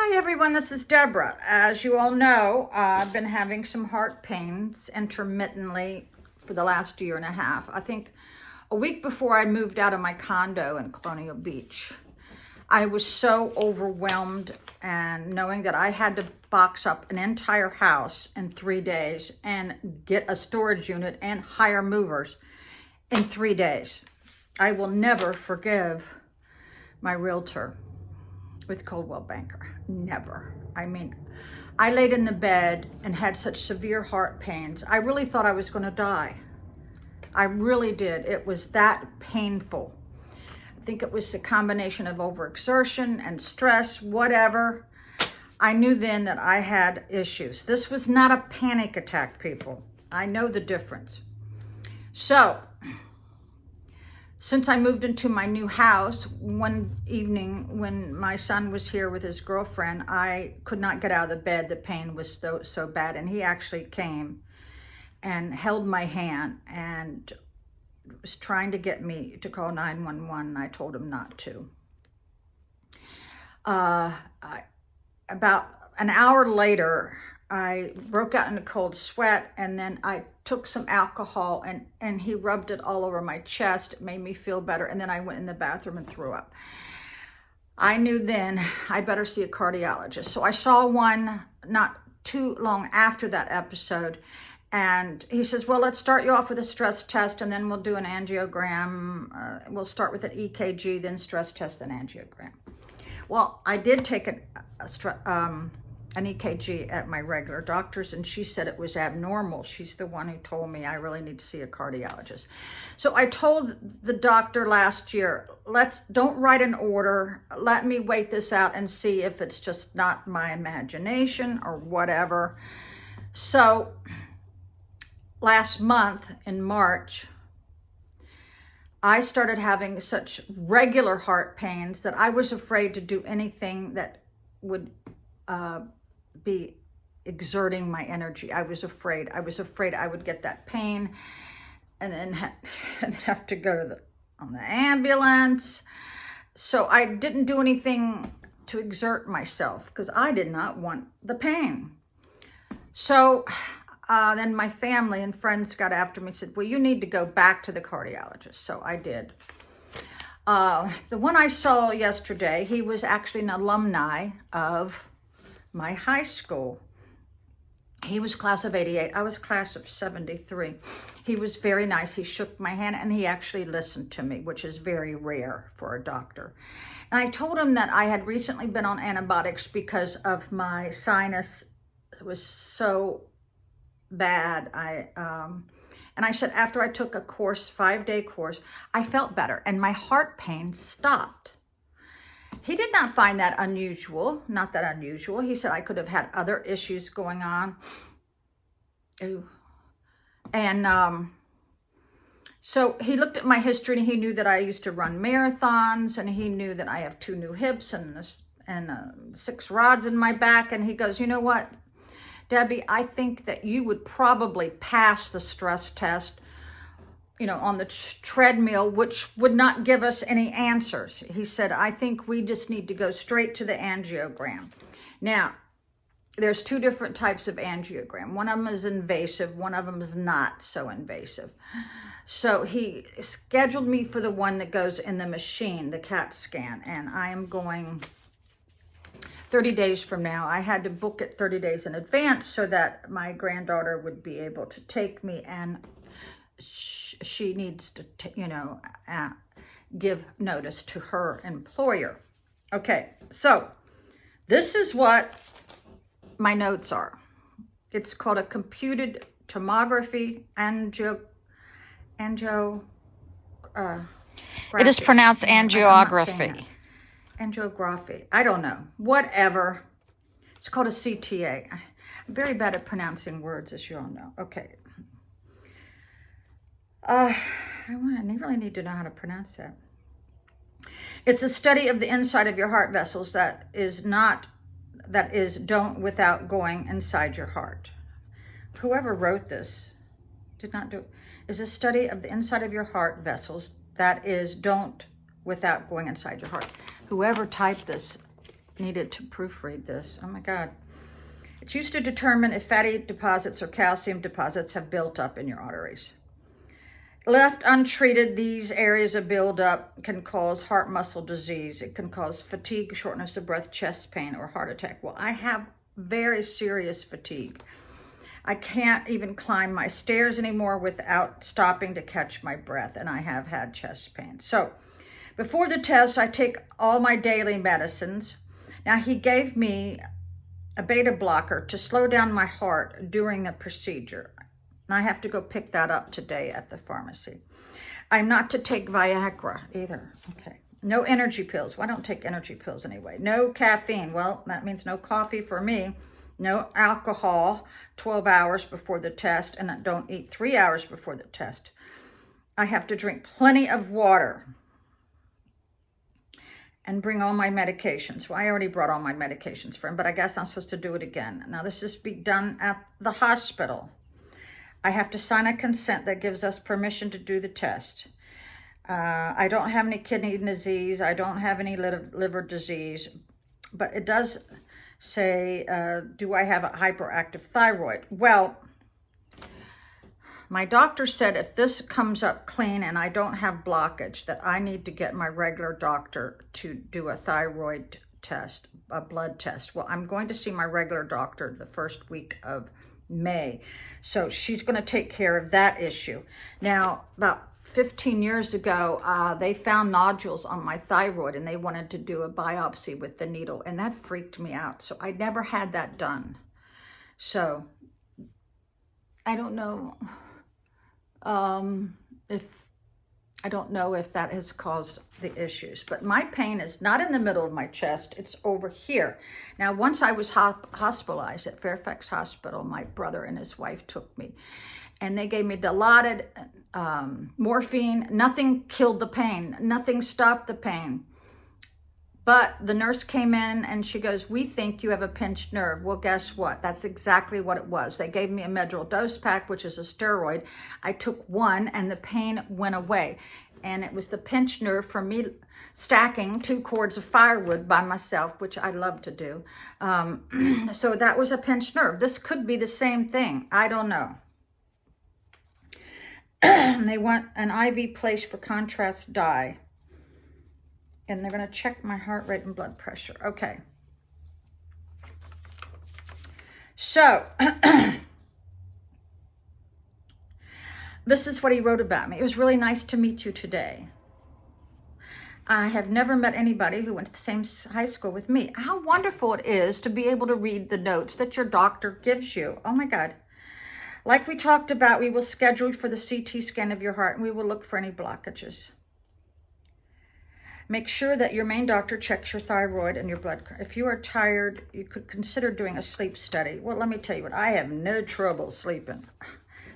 Hi everyone, this is Deborah. As you all know, I've been having some heart pains intermittently for the last year and a half. I think a week before I moved out of my condo in Colonial Beach, I was so overwhelmed and knowing that I had to box up an entire house in 3 days and get a storage unit and hire movers in 3 days. I will never forgive my realtor with Coldwell Banker. Never. I mean, I laid in the bed and had such severe heart pains. I really thought I was going to die. I really did. It was that painful. I think it was the combination of overexertion and stress, whatever. I knew then that I had issues. This was not a panic attack, people. I know the difference. So, since I moved into my new house, one evening when my son was here with his girlfriend, I could not get out of the bed. The pain was so bad. And he actually came and held my hand and was trying to get me to call 911. And I told him not to. About an hour later, I broke out in a cold sweat, and then I took some alcohol and he rubbed it all over my chest. It made me feel better. And then I went in the bathroom and threw up. I knew then I better see a cardiologist. So I saw one not too long after that episode. And he says, well, let's start you off with a stress test and then we'll do an angiogram. We'll start with an EKG, then stress test, then angiogram. Well, I did take an EKG at my regular doctor's, and she said it was abnormal. She's the one who told me I really need to see a cardiologist. So I told the doctor last year, don't write an order. Let me wait this out and see if it's just not my imagination or whatever. So last month in March, I started having such regular heart pains that I was afraid to do anything that would be exerting my energy. I was afraid I would get that pain and then have to go on the ambulance. So I didn't do anything to exert myself because I did not want the pain. So then my family and friends got after me and said, well, you need to go back to the cardiologist. So I did. The one I saw yesterday, he was actually an alumni of my high school. He was class of 88. I was class of 73. He was very nice. He shook my hand and he actually listened to me, which is very rare for a doctor. And I told him that I had recently been on antibiotics because of my sinus. It was so bad. And I said, after I took a course, 5-day course, I felt better and my heart pain stopped. He did not find that unusual, not that unusual. He said I could have had other issues going on. Ooh. And so he looked at my history and he knew that I used to run marathons, and he knew that I have 2 new hips and 6 rods in my back. And he goes, you know what, Debbie, I think that you would probably pass the stress test, on the treadmill, which would not give us any answers. He said, I think we just need to go straight to the angiogram. Now, there's 2 different types of angiogram. One of them is invasive, one of them is not so invasive. So he scheduled me for the one that goes in the machine, the CAT scan, and I am going 30 days from now. I had to book it 30 days in advance so that my granddaughter would be able to take me, and she needs to, give notice to her employer. Okay, so this is what my notes are. It's called a computed tomography It is pronounced angiography. Angiography. I don't know. Whatever. It's called a CTA. I'm very bad at pronouncing words, as you all know. Okay. I really need to know how to pronounce that. It's a study of the inside of your heart vessels that is without going inside your heart. Whoever wrote this did not do it. Is a study of the inside of your heart vessels that is don't without going inside your heart. Whoever typed this needed to proofread this. Oh my God. It's used to determine if fatty deposits or calcium deposits have built up in your arteries. Left untreated, these areas of buildup can cause heart muscle disease. It can cause fatigue, shortness of breath, chest pain, or heart attack. Well, I have very serious fatigue. I can't even climb my stairs anymore without stopping to catch my breath, and I have had chest pain. So before the test, I take all my daily medicines. Now, he gave me a beta blocker to slow down my heart during the procedure. I have to go pick that up today at the pharmacy. I'm not to take Viagra either. Okay. No energy pills. Well, I don't take energy pills anyway. No caffeine. Well, that means no coffee for me. No alcohol 12 hours before the test, and I don't eat 3 hours before the test. I have to drink plenty of water and bring all my medications. Well, I already brought all my medications for him, but I guess I'm supposed to do it again. Now, this is be done at the hospital. I have to sign a consent that gives us permission to do the test. I don't have any kidney disease. I don't have any liver disease, but it does say, do I have a hyperactive thyroid? Well, my doctor said if this comes up clean and I don't have blockage, that I need to get my regular doctor to do a thyroid test, a blood test. Well, I'm going to see my regular doctor the first week of May. So she's going to take care of that issue. Now, about 15 years ago, they found nodules on my thyroid and they wanted to do a biopsy with the needle, and that freaked me out. So I never had that done. So I don't know if that has caused the issues, but my pain is not in the middle of my chest, it's over here. Now, once I was hospitalized at Fairfax Hospital, my brother and his wife took me, and they gave me Dilaudid, morphine. Nothing killed the pain, nothing stopped the pain. But the nurse came in and she goes, we think you have a pinched nerve. Well, guess what? That's exactly what it was. They gave me a Medrol dose pack, which is a steroid. I took one and the pain went away. And it was the pinched nerve from me stacking 2 cords of firewood by myself, which I love to do. So that was a pinched nerve. This could be the same thing. I don't know. They want an IV place for contrast dye. And they're going to check my heart rate and blood pressure. Okay. So, this is what he wrote about me. It was really nice to meet you today. I have never met anybody who went to the same high school with me. How wonderful it is to be able to read the notes that your doctor gives you. Oh my God. Like we talked about, we will schedule for the CT scan of your heart and we will look for any blockages. Make sure that your main doctor checks your thyroid and your blood. If you are tired, you could consider doing a sleep study. Well, let me tell you what, I have no trouble sleeping.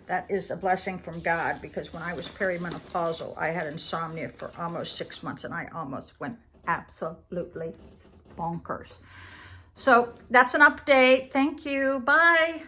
That is a blessing from God, because when I was perimenopausal, I had insomnia for almost 6 months and I almost went absolutely bonkers. So that's an update. Thank you. Bye.